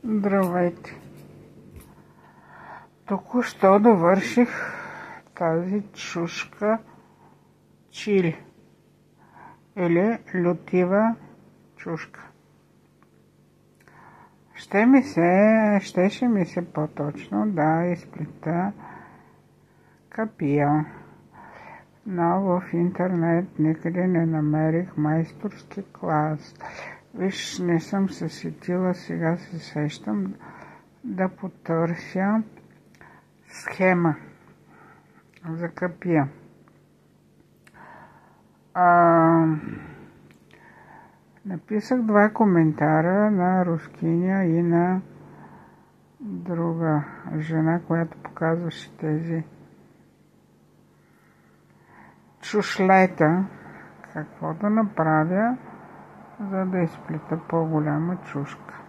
Здравейте! Току-що довърших тази чушка чили или лютива чушка. Щеше ми се по-точно да изплета капия, но в интернет никъде не намерих майсторски клас. Виж, не съм се сетила, сега се сещам да потърся схема за капия. Написах 2 коментара на рускиня и на друга жена, която показваше тези чушлета, какво да направя, за да изплета по-голяма чушка.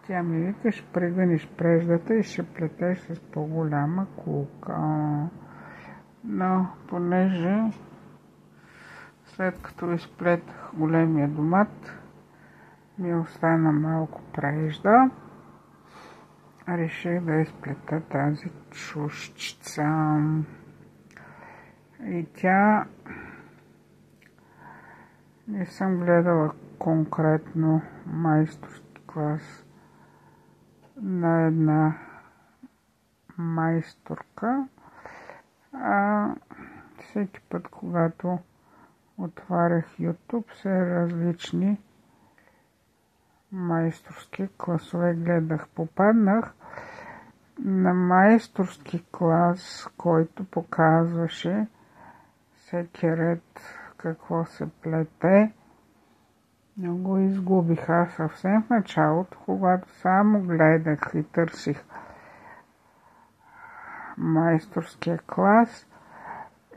Тя ми вика, ще прегънеш преждата и ще плетеш с по-голяма кулка. Но понеже след като изплетах големия домат, ми остана малко прежда, реших да изплета тази чушчица. И тя не съм гледала конкретно майсторски клас на една майсторка, всеки път, когато отварях YouTube, все различни майсторски класове гледах. Попаднах на майсторски клас, който показваше всеки ред какво се плете. Но го изгубих. Аз съвсем в началото, когато само гледах и търсих майсторския клас,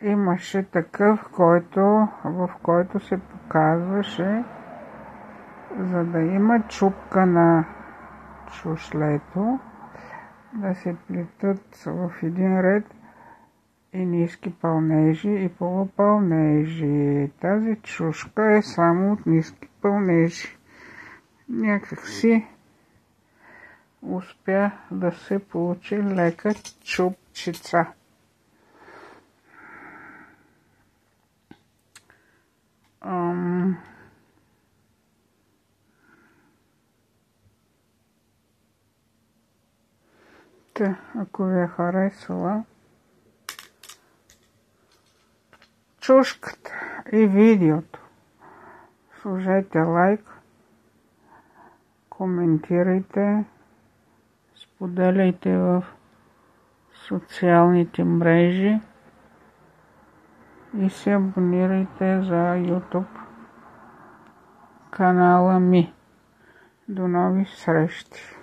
имаше такъв, в който се показваше, за да има чупка на чушлето, да се плетат в един ред и ниски пълнежи и полупълнежи. Тази чушка е само от ниски пълнежи. Някак си успя да се получи лека чупчица. Ако ви е харесала чушката и видеото, сложете лайк, коментирайте, споделяйте в социалните мрежи и се абонирайте за YouTube канала ми. До нови срещи!